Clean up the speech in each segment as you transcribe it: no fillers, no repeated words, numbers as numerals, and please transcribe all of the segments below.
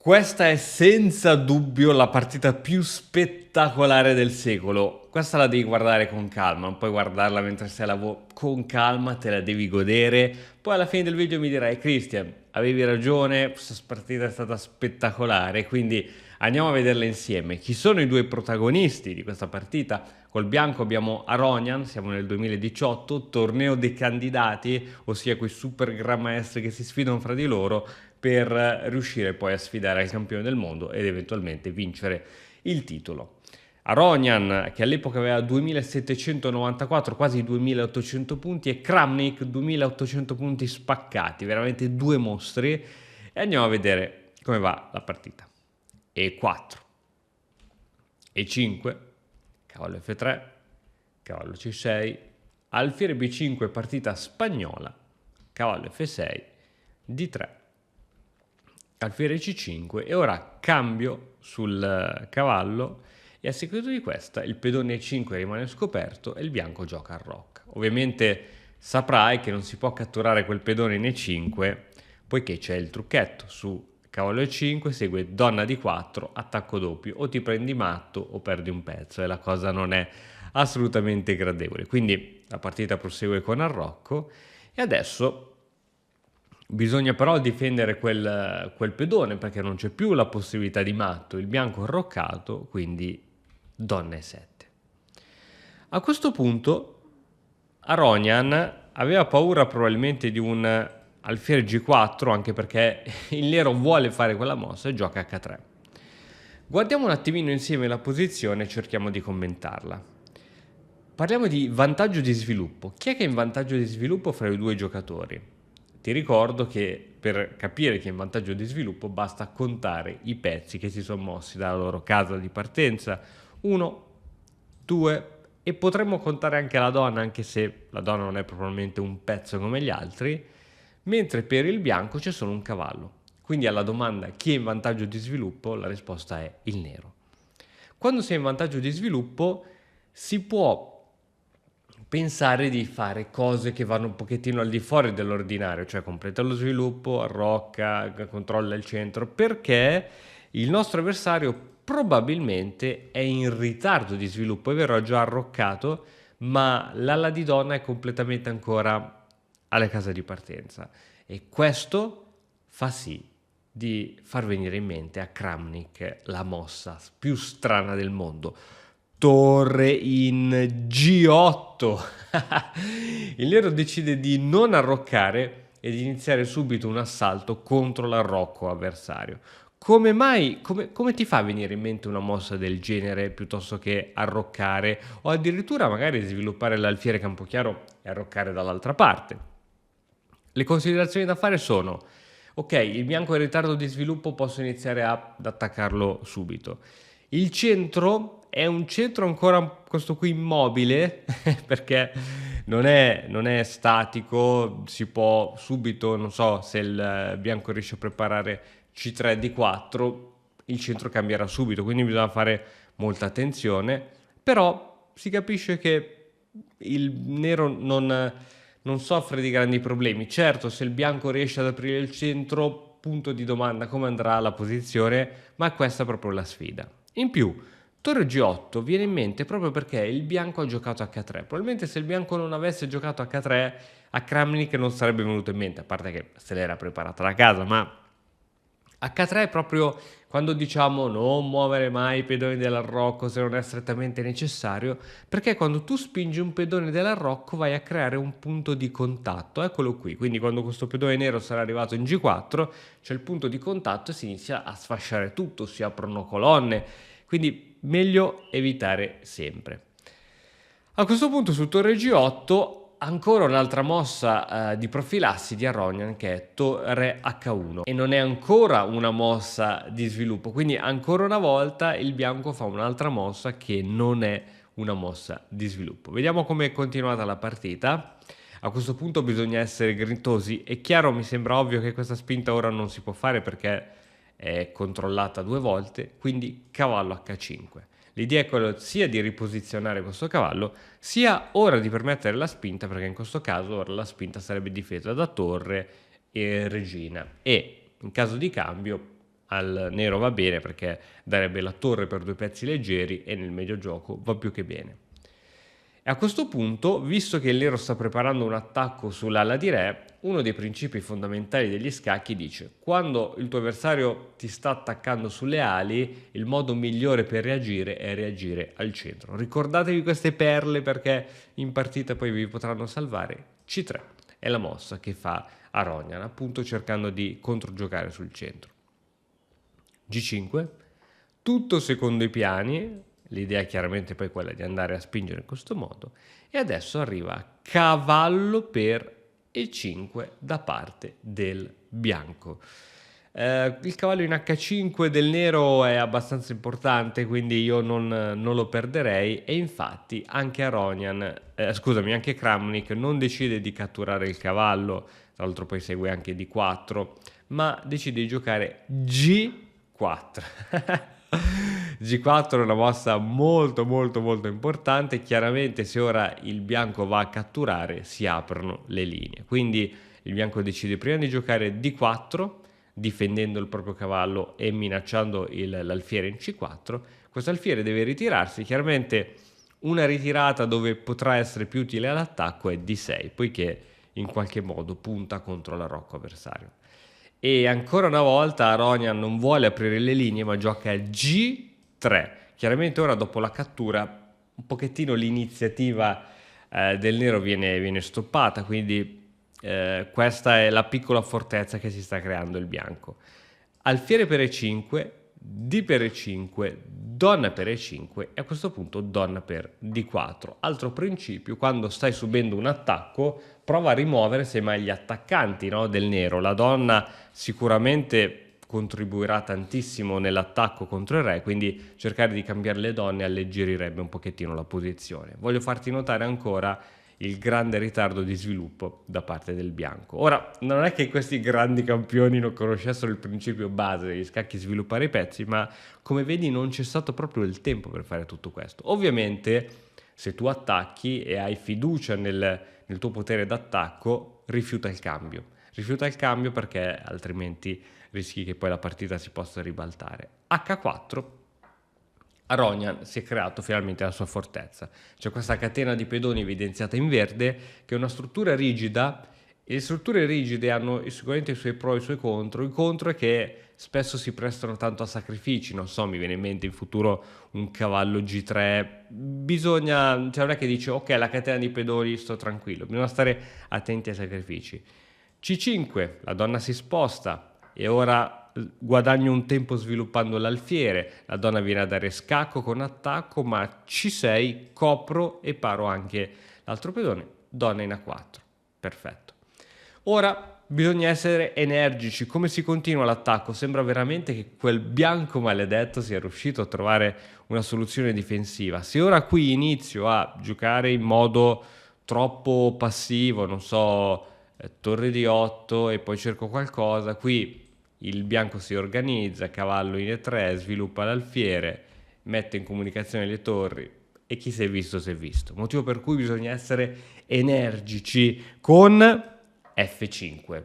Questa è senza dubbio la partita più spettacolare del secolo. Questa la devi guardare con calma, non puoi guardarla mentre sei a lavoro. Con calma, te la devi godere. Poi alla fine del video mi dirai, Christian, avevi ragione, questa partita è stata spettacolare, quindi andiamo a vederla insieme. Chi sono i due protagonisti di questa partita? Col bianco abbiamo Aronian, siamo nel 2018, torneo dei candidati, ossia quei super gran maestri che si sfidano fra di loro per riuscire poi a sfidare il campione del mondo ed eventualmente vincere il titolo. Aronian, che all'epoca aveva 2794, quasi 2800 punti, e Kramnik 2800 punti spaccati, veramente due mostri. E andiamo a vedere come va la partita. E4, E5, cavallo F3, cavallo C6, alfiere B5, partita spagnola, cavallo F6, D3, alfiere C5 e ora cambio sul cavallo e a seguito di questa il pedone E5 rimane scoperto e il bianco gioca al rocca. Ovviamente saprai che non si può catturare quel pedone in E5 poiché c'è il trucchetto su cavallo E5, segue donna D4, attacco doppio, o ti prendi matto o perdi un pezzo e la cosa non è assolutamente gradevole. Quindi la partita prosegue con arrocco e adesso bisogna però difendere quel pedone perché non c'è più la possibilità di matto, il bianco è arroccato, quindi donna E7. A questo punto Aronian aveva paura probabilmente di un alfiere G4, anche perché il nero vuole fare quella mossa e gioca H3. Guardiamo un attimino insieme la posizione e cerchiamo di commentarla. Parliamo di vantaggio di sviluppo. Chi è che è in vantaggio di sviluppo fra i due giocatori? Ti ricordo che per capire chi è in vantaggio di sviluppo basta contare i pezzi che si sono mossi dalla loro casa di partenza. 1, 2 e potremmo contare anche la donna, anche se la donna non è probabilmente un pezzo come gli altri, mentre per il bianco c'è solo un cavallo. Quindi alla domanda chi è in vantaggio di sviluppo la risposta è il nero. Quando si è in vantaggio di sviluppo si può pensare di fare cose che vanno un pochettino al di fuori dell'ordinario, cioè completa lo sviluppo, arrocca, controlla il centro, perché il nostro avversario probabilmente è in ritardo di sviluppo, è vero, ha già arroccato, ma l'ala di donna è completamente ancora alla casa di partenza e questo fa sì di far venire in mente a Kramnik la mossa più strana del mondo. Torre in G8. Il nero decide di non arroccare e di iniziare subito un assalto contro l'arrocco avversario. Come mai, come ti fa venire in mente una mossa del genere piuttosto che arroccare o addirittura magari sviluppare l'alfiere campochiaro e arroccare dall'altra parte? Le considerazioni da fare sono: ok, il bianco è in ritardo di sviluppo, posso iniziare ad attaccarlo subito. Il centro è un centro ancora questo qui immobile perché non è statico, si può subito, non so, se il bianco riesce a preparare C3 D4, il centro cambierà subito, quindi bisogna fare molta attenzione, però si capisce che il nero non soffre di grandi problemi. Certo, se il bianco riesce ad aprire il centro, punto di domanda come andrà la posizione, ma questa è proprio la sfida. In più, torre G8 viene in mente proprio perché il bianco ha giocato H3. Probabilmente se il bianco non avesse giocato H3, a Kramnik non sarebbe venuto in mente, a parte che se l'era preparata da casa, ma H3 è proprio quando diciamo non muovere mai i pedoni dell'arrocco se non è strettamente necessario, perché quando tu spingi un pedone dell'arrocco vai a creare un punto di contatto, eccolo qui, quindi quando questo pedone nero sarà arrivato in G4 c'è il punto di contatto e si inizia a sfasciare tutto, si aprono colonne, quindi meglio evitare sempre. A questo punto su torre G8 ancora un'altra mossa di profilassi di Aronian che è torre H1 e non è ancora una mossa di sviluppo, quindi ancora una volta il bianco fa un'altra mossa che non è una mossa di sviluppo. Vediamo come è continuata la partita. A questo punto bisogna essere grintosi. È chiaro, mi sembra ovvio che questa spinta ora non si può fare perché è controllata due volte, quindi cavallo H5. L'idea è quella sia di riposizionare questo cavallo, sia ora di permettere la spinta, perché in questo caso ora la spinta sarebbe difesa da torre e regina e in caso di cambio al nero va bene perché darebbe la torre per 2 pezzi leggeri e nel medio gioco va più che bene. E a questo punto, visto che il nero sta preparando un attacco sull'ala di re, uno dei principi fondamentali degli scacchi dice: quando il tuo avversario ti sta attaccando sulle ali, il modo migliore per reagire è reagire al centro. Ricordatevi queste perle perché in partita poi vi potranno salvare. C3 è la mossa che fa Aronian, appunto cercando di controgiocare sul centro. G5, tutto secondo i piani. L'idea è chiaramente poi quella di andare a spingere in questo modo. E adesso arriva cavallo per E5 da parte del bianco. Il cavallo in H5 del nero è abbastanza importante, quindi io non lo perderei. E infatti anche anche Kramnik non decide di catturare il cavallo, tra l'altro poi segue anche D4, ma decide di giocare G4. G4 è una mossa molto molto molto importante. Chiaramente se ora il bianco va a catturare si aprono le linee, quindi il bianco decide prima di giocare D4 difendendo il proprio cavallo e minacciando l'alfiere in C4. Questo alfiere deve ritirarsi, chiaramente una ritirata dove potrà essere più utile all'attacco è D6, poiché in qualche modo punta contro la rocca avversario. E ancora una volta Aronian non vuole aprire le linee ma gioca G3. Chiaramente ora dopo la cattura un pochettino l'iniziativa del nero viene stoppata, quindi questa è la piccola fortezza che si sta creando il bianco. Alfiere per E5, D per E5, donna per E5 e a questo punto donna per D4. Altro principio: quando stai subendo un attacco prova a rimuovere semmai gli attaccanti, no, del nero. La donna sicuramente contribuirà tantissimo nell'attacco contro il re, quindi cercare di cambiare le donne alleggerirebbe un pochettino la posizione. Voglio farti notare ancora il grande ritardo di sviluppo da parte del bianco. Ora, non è che questi grandi campioni non conoscessero il principio base degli scacchi sviluppare i pezzi, ma come vedi non c'è stato proprio il tempo per fare tutto questo. Ovviamente, se tu attacchi e hai fiducia nel tuo potere d'attacco, rifiuta il cambio. Rifiuta il cambio perché altrimenti rischi che poi la partita si possa ribaltare. H4. Aronian si è creato finalmente la sua fortezza. C'è questa catena di pedoni evidenziata in verde che è una struttura rigida e le strutture rigide hanno sicuramente i suoi pro e i suoi contro. Il contro è che spesso si prestano tanto a sacrifici, non so, mi viene in mente in futuro un cavallo G3, bisogna, cioè non è che dice ok la catena di pedoni sto tranquillo, bisogna stare attenti ai sacrifici. C5, la donna si sposta e ora guadagno un tempo sviluppando l'alfiere, la donna viene a dare scacco con attacco, ma C6 copro e paro anche l'altro pedone, donna in A4, perfetto. Ora bisogna essere energici. Come si continua l'attacco? Sembra veramente che quel bianco maledetto sia riuscito a trovare una soluzione difensiva. Se ora qui inizio a giocare in modo troppo passivo, non so, torre di 8 e poi cerco qualcosa, qui il bianco si organizza, cavallo in E3, sviluppa l'alfiere, mette in comunicazione le torri e chi si è visto si è visto. Motivo per cui bisogna essere energici con F5.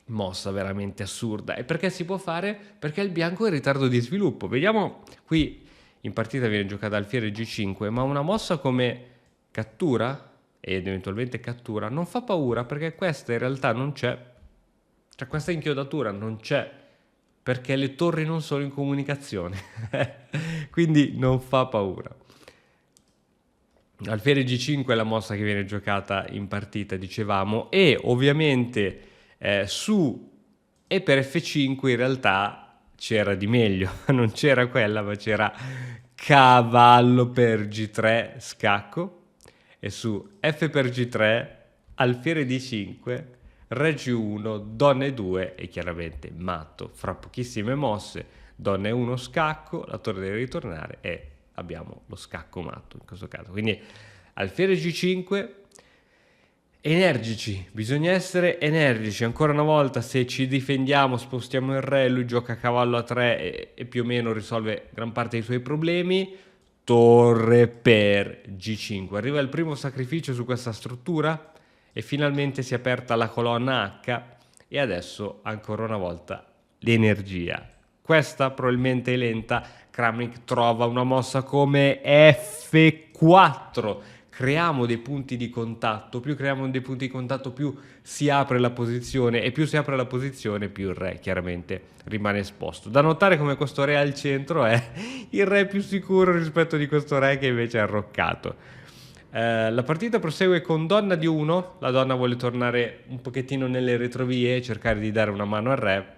Mossa veramente assurda. E perché si può fare? Perché il bianco è in ritardo di sviluppo. Vediamo, qui in partita viene giocata alfiere G5, ma una mossa come cattura ed eventualmente cattura non fa paura perché questa in realtà non c'è. Cioè questa inchiodatura non c'è perché le torri non sono in comunicazione, quindi non fa paura. Alfiere G5 è la mossa che viene giocata in partita, dicevamo, e ovviamente su e per F5 in realtà c'era di meglio, non c'era quella ma c'era cavallo per G3 scacco e su F per G3 alfiere D5 Re G1, donna E2 e chiaramente matto. Fra pochissime mosse, donna E1 scacco, la torre deve ritornare e abbiamo lo scacco matto in questo caso. Quindi alfiere G5, energici, bisogna essere energici. Ancora una volta, se ci difendiamo, spostiamo il re, lui gioca cavallo A3 e più o meno risolve gran parte dei suoi problemi. Torre per G5. Arriva il primo sacrificio su questa struttura e finalmente si è aperta la colonna H e adesso ancora una volta l'energia Questa probabilmente è lenta. Kramnik trova una mossa come F4. Creiamo dei punti di contatto. Più creiamo dei punti di contatto, più si apre la posizione, e più si apre la posizione, più il re chiaramente rimane esposto. Da notare come questo re al centro è il re più sicuro rispetto di questo re che invece è arroccato. La partita prosegue con donna di 1. La donna vuole tornare un pochettino nelle retrovie e cercare di dare una mano al re.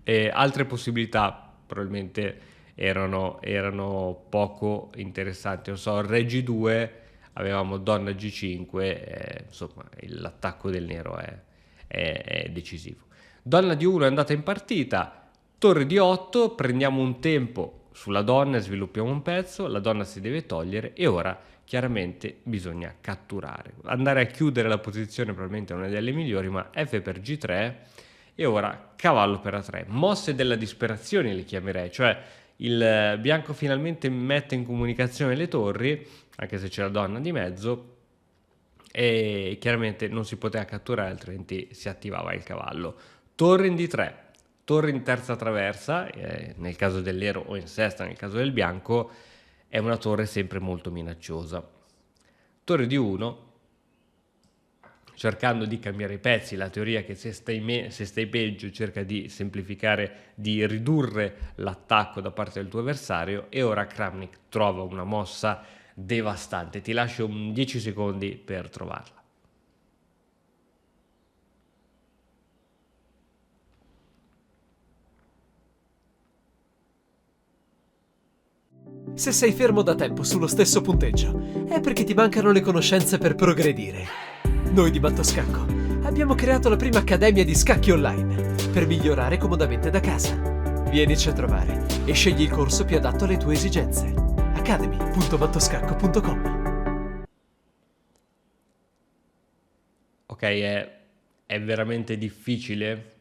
E altre possibilità probabilmente erano poco interessanti. Non so, re G2, avevamo donna G5, insomma l'attacco del nero è decisivo. Donna di 1 è andata in partita, torre di 8, prendiamo un tempo sulla donna e sviluppiamo un pezzo, la donna si deve togliere e ora chiaramente bisogna catturare. Andare a chiudere la posizione probabilmente non è delle migliori, ma F per G3 e ora cavallo per A3. Mosse della disperazione le chiamerei, cioè il bianco finalmente mette in comunicazione le torri, anche se c'è la donna di mezzo, e chiaramente non si poteva catturare, altrimenti si attivava il cavallo. Torre in D3, torre in terza traversa, nel caso del nero, o in sesta nel caso del bianco, è una torre sempre molto minacciosa. Torre di 1, cercando di cambiare i pezzi, la teoria è che se stai peggio cerca di semplificare, di ridurre l'attacco da parte del tuo avversario, e ora Kramnik trova una mossa devastante. Ti lascio 10 secondi per trovarla. Se sei fermo da tempo sullo stesso punteggio, è perché ti mancano le conoscenze per progredire. Noi di Mattoscacco abbiamo creato la prima accademia di scacchi online per migliorare comodamente da casa. Vienici a trovare e scegli il corso più adatto alle tue esigenze. academy.mattoscacco.com. Ok, è veramente difficile,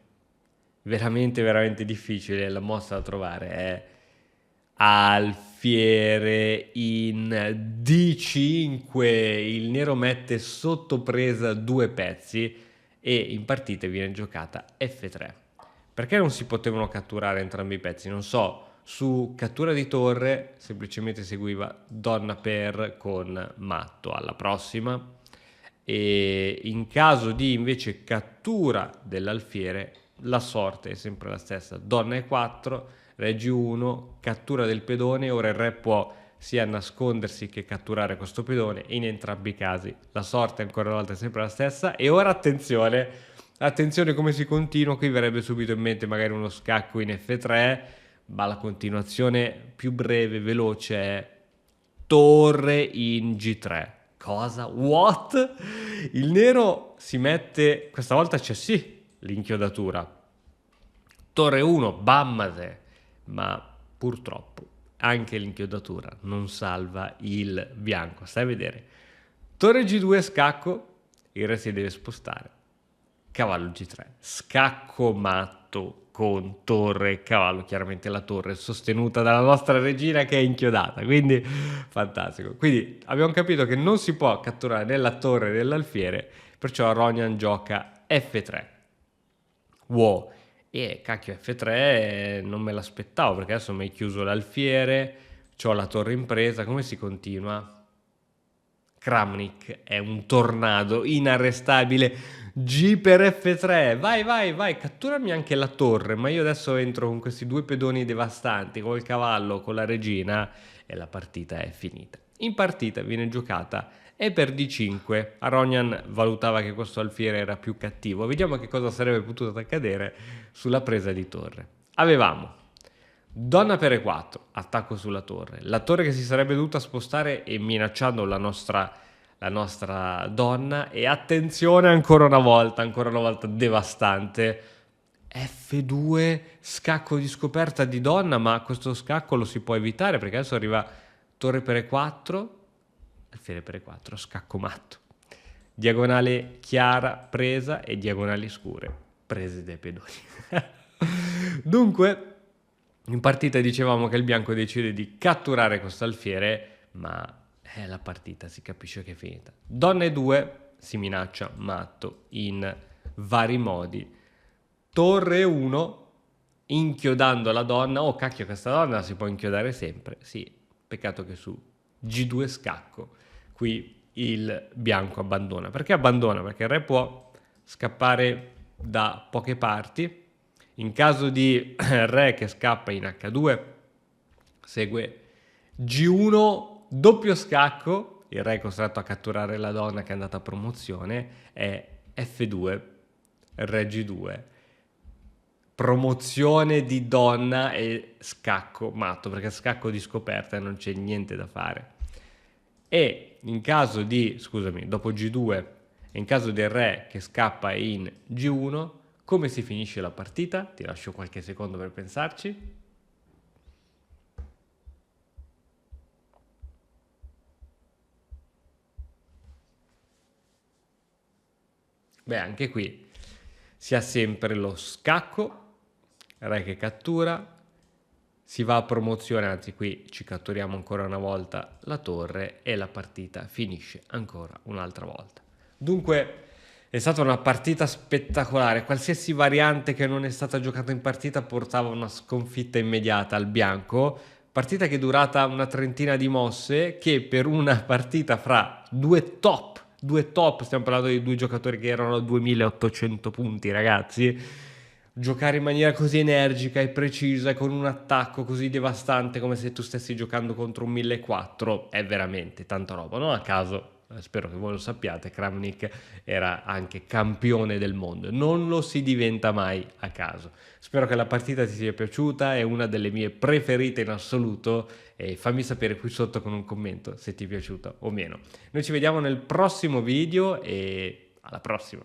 veramente difficile la mossa da trovare. È alfiere in D5, il nero mette sotto presa 2 pezzi e in partita viene giocata F3. Perché non si potevano catturare entrambi i pezzi? Non so, su cattura di torre semplicemente seguiva donna per con matto alla prossima, e in caso di invece cattura dell'alfiere la sorte è sempre la stessa: donna E4, re G1, cattura del pedone. Ora il re può sia nascondersi che catturare questo pedone, e in entrambi i casi la sorte ancora una volta è sempre la stessa. E ora attenzione come si continua. Qui verrebbe subito in mente magari uno scacco in F3, ma la continuazione più breve, veloce è torre in G3. Cosa? What? Il nero si mette, questa volta c'è sì l'inchiodatura. Torre 1, bammate, ma purtroppo anche l'inchiodatura non salva il bianco. Stai a vedere. Torre G2 scacco, il re si deve spostare. Cavallo G3, scacco matto con torre e cavallo, chiaramente la torre sostenuta dalla nostra regina che è inchiodata, quindi fantastico. Quindi abbiamo capito che non si può catturare né la torre né l'alfiere, perciò Aronian gioca F3. Wow, e cacchio F3 non me l'aspettavo, perché adesso mi hai chiuso l'alfiere, c'ho la torre in presa, come si continua? Kramnik è un tornado inarrestabile. G per F3, vai, catturami anche la torre, ma io adesso entro con questi 2 pedoni devastanti, col cavallo, con la regina, e la partita è finita. In partita viene giocata E per D5, Aronian valutava che questo alfiere era più cattivo. Vediamo che cosa sarebbe potuto accadere sulla presa di torre. Avevamo donna per E4, attacco sulla torre, la torre che si sarebbe dovuta spostare e minacciando la nostra donna, e attenzione ancora una volta devastante, F2, scacco di scoperta di donna, ma questo scacco lo si può evitare perché adesso arriva torre per E4, alfiere per E4, scacco matto, diagonale chiara presa e diagonali scure prese dai pedoni. Dunque in partita dicevamo che il bianco decide di catturare questo alfiere, ma la partita si capisce che è finita. Donna E2, si minaccia matto in vari modi. Torre 1, inchiodando la donna. Oh cacchio, questa donna si può inchiodare sempre. Sì, peccato che su G2 scacco qui il bianco abbandona. Perché abbandona? Perché il re può scappare da poche parti. In caso di re che scappa in H2 segue G1 doppio scacco, il re è costretto a catturare la donna che è andata a promozione, è F2, re G2, promozione di donna e scacco matto, perché scacco di scoperta e non c'è niente da fare. E in caso di, scusami, dopo G2, in caso del re che scappa in G1, come si finisce la partita? Ti lascio qualche secondo per pensarci. Beh, anche qui si ha sempre lo scacco, re che cattura, si va a promozione, anzi qui ci catturiamo ancora una volta la torre e la partita finisce ancora un'altra volta. Dunque è stata una partita spettacolare, qualsiasi variante che non è stata giocata in partita portava una sconfitta immediata al bianco, partita che è durata una trentina di mosse, che per una partita fra due top, stiamo parlando di due giocatori che erano a 2800 punti, ragazzi, giocare in maniera così energica e precisa e con un attacco così devastante come se tu stessi giocando contro un 1400 è veramente tanta roba. Non a caso, spero che voi lo sappiate, Kramnik era anche campione del mondo, non lo si diventa mai a caso. Spero che la partita ti sia piaciuta, è una delle mie preferite in assoluto e fammi sapere qui sotto con un commento se ti è piaciuta o meno. Noi ci vediamo nel prossimo video e alla prossima!